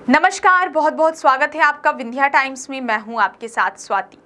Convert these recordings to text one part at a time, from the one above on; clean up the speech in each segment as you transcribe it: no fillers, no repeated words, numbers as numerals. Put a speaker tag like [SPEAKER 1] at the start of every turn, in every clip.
[SPEAKER 1] नमस्कार, बहुत बहुत स्वागत है आपका विंध्या टाइम्स में। मैं हूं आपके साथ स्वाति।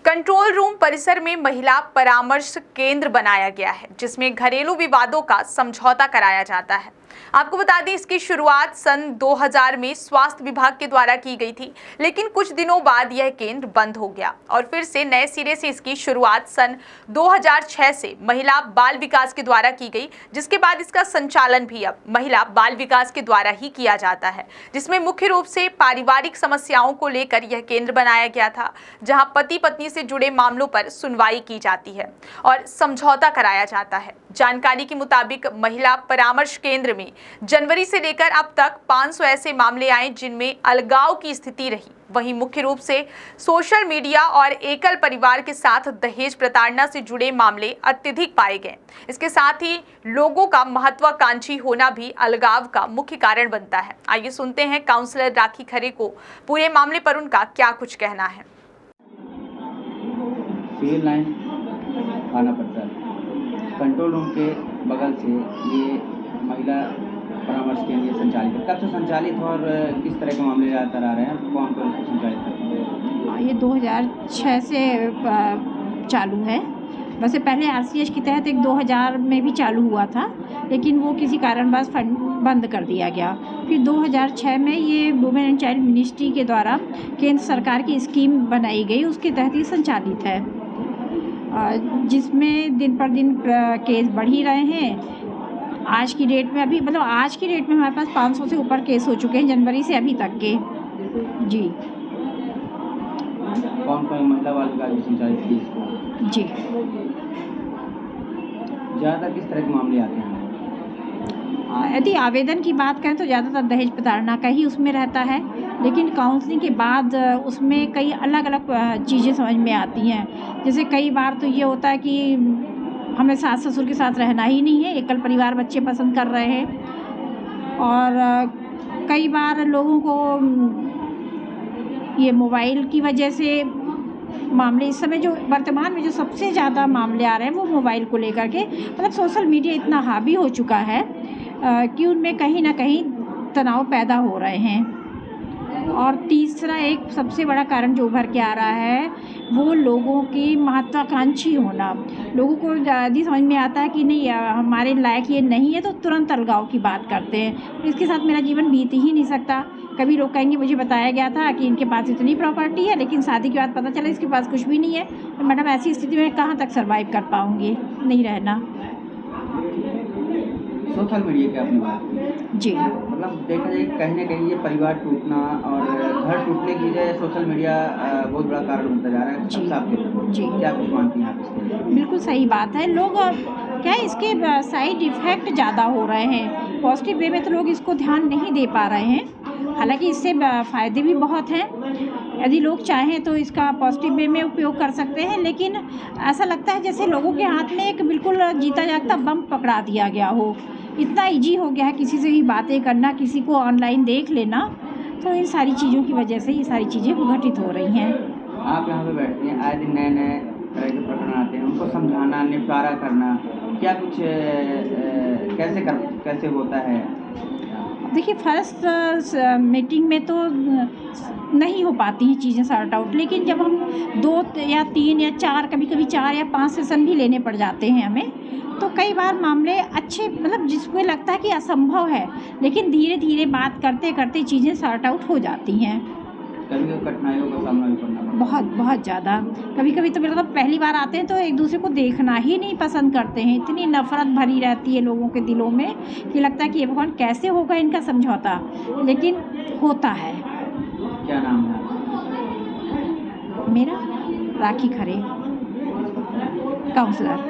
[SPEAKER 1] कंट्रोल रूम परिसर में महिला परामर्श केंद्र बनाया गया है, जिसमें घरेलू विवादों का समझौता कराया जाता है। आपको बता दें, इसकी शुरुआत सन 2000 में स्वास्थ्य विभाग के द्वारा की गई थी, लेकिन कुछ दिनों बाद यह केंद्र बंद हो गया और फिर से नए सिरे से इसकी शुरुआत सन 2006 से महिला बाल विकास के द्वारा की गई, जिसके बाद इसका संचालन भी अब महिला बाल विकास के द्वारा ही किया जाता है, जिसमें मुख्य रूप से पारिवारिक समस्याओं को लेकर यह केंद्र बनाया गया था, जहां पति पत्नी से जुड़े मामलों पर सुनवाई की जाती है और समझौता कराया जाता है। जानकारी के मुताबिक महिला परामर्श केंद्र में जनवरी से लेकर अब तक 500 ऐसे मामले आए जिनमें अलगाव की स्थिति रही। वहीं मुख्य रूप से सोशल मीडिया और एकल परिवार के साथ दहेज प्रताड़ना से जुड़े मामले अत्यधिक पाए गए। इसके साथ ही लोगों का महत्वाकांक्षी होना भी अलगाव का मुख्य कारण बनता है। आइए सुनते हैं काउंसलर राखी खरे को पूरे मामले पर उनका क्या कुछ कहना है।
[SPEAKER 2] सिविल लाइन थाना परिसर कंट्रोल रूम के बगल से ये महिला परामर्श केंद्र संचालित है। कब से संचालित है और किस तरह के मामले ज़्यादातर आ रहे हैं? कौन कौन इसको संचालित करते हैं?
[SPEAKER 3] ये 2006 से चालू है। वैसे पहले आरसीएस के तहत एक 2000 में भी चालू हुआ था, लेकिन वो किसी कारणवश फंड बंद कर दिया गया। फिर 2006 में ये वुमेन एंड चाइल्ड मिनिस्ट्री के द्वारा केंद्र सरकार की स्कीम बनाई गई, उसके तहत ही संचालित है, जिसमें दिन पर दिन केस बढ़ ही रहे हैं। आज की डेट में आज की डेट में हमारे पास 500 से ऊपर केस हो चुके हैं जनवरी से अभी तक के। जी।
[SPEAKER 2] कौन कौन महिला बाल विकास में संचालित की इसको?
[SPEAKER 3] जी।
[SPEAKER 2] ज़्यादातर किस तरह के मामले आते हैं?
[SPEAKER 3] यदि आवेदन की बात करें तो ज़्यादातर दहेज प्रताड़ना का ही उसमें रहता है, लेकिन काउंसलिंग के बाद उसमें कई अलग अलग चीज़ें समझ में आती हैं। जैसे कई बार तो ये होता है कि हमें सास ससुर के साथ रहना ही नहीं है, एकल परिवार बच्चे पसंद कर रहे हैं। और कई बार लोगों को ये मोबाइल की वजह से मामले, इस समय जो वर्तमान में जो सबसे ज़्यादा मामले आ रहे हैं वो मोबाइल को लेकर के, मतलब सोशल मीडिया इतना हावी हो चुका है कि उनमें कहीं ना कहीं तनाव पैदा हो रहे हैं। और तीसरा एक सबसे बड़ा कारण जो उभर के आ रहा है वो लोगों की महत्वाकांक्षी होना। लोगों को यदि समझ में आता है कि नहीं हमारे लायक ये नहीं है, तो तुरंत अलगाव की बात करते हैं। इसके साथ मेरा जीवन बीत ही नहीं सकता। कभी लोग कहेंगे मुझे बताया गया था कि इनके पास इतनी प्रॉपर्टी है, लेकिन शादी के बाद पता चला इसके पास कुछ भी नहीं है। तो मैडम ऐसी स्थिति में कहाँ तक सर्वाइव कर पाऊँगी? नहीं रहना।
[SPEAKER 2] सोशल मीडिया की आपने बात की
[SPEAKER 3] जी।
[SPEAKER 2] मतलब देखा जाए कहीं ना कहीं ये परिवार टूटना और घर टूटने की वजह सोशल मीडिया बहुत बड़ा कारण बनता जा रहा है।
[SPEAKER 3] जी।
[SPEAKER 2] जी, क्या कुछ मानती हैं आप इसके?
[SPEAKER 3] बिल्कुल सही बात है। लोग क्या है, इसके साइड इफ़ेक्ट ज़्यादा हो रहे हैं। पॉजिटिव वे में तो लोग इसको ध्यान नहीं दे पा रहे हैं, हालांकि इससे फ़ायदे भी बहुत हैं। यदि लोग चाहें तो इसका पॉजिटिव वे में उपयोग कर सकते हैं, लेकिन ऐसा लगता है जैसे लोगों के हाथ में एक बिल्कुल जीता जागता बम पकड़ा दिया गया हो। इतना ईजी हो गया है किसी से भी बातें करना, किसी को ऑनलाइन देख लेना। तो इन सारी चीज़ों की वजह से ये सारी चीज़ें घटित हो रही हैं।
[SPEAKER 2] आप यहाँ पे बैठते हैं, आए दिन नए नए तरह के प्रकरण आते हैं, उनको समझाना, निपटारा करना, क्या कुछ कैसे होता है?
[SPEAKER 3] देखिए, फर्स्ट मीटिंग में तो नहीं हो पाती हैं चीज़ें सॉर्ट आउट, लेकिन जब हम 2 या 3 या 4, कभी कभी 4 या 5 सेशन भी लेने पड़ जाते हैं हमें, तो कई बार मामले अच्छे, मतलब जिसको लगता है कि असंभव है, लेकिन धीरे धीरे बात करते करते चीज़ें सॉर्ट आउट हो जाती हैं।
[SPEAKER 2] कभी कठिनाइयों का सामना भी करना पड़ता है?
[SPEAKER 3] बहुत ज़्यादा। कभी कभी तो मतलब पहली बार आते हैं तो एक दूसरे को देखना ही नहीं पसंद करते हैं। इतनी नफ़रत भरी रहती है लोगों के दिलों में कि लगता है कि ये भगवान कैसे होगा इनका समझौता, लेकिन होता है।
[SPEAKER 2] क्या नाम है?
[SPEAKER 3] मेरा राखी खरे, काउंसलर।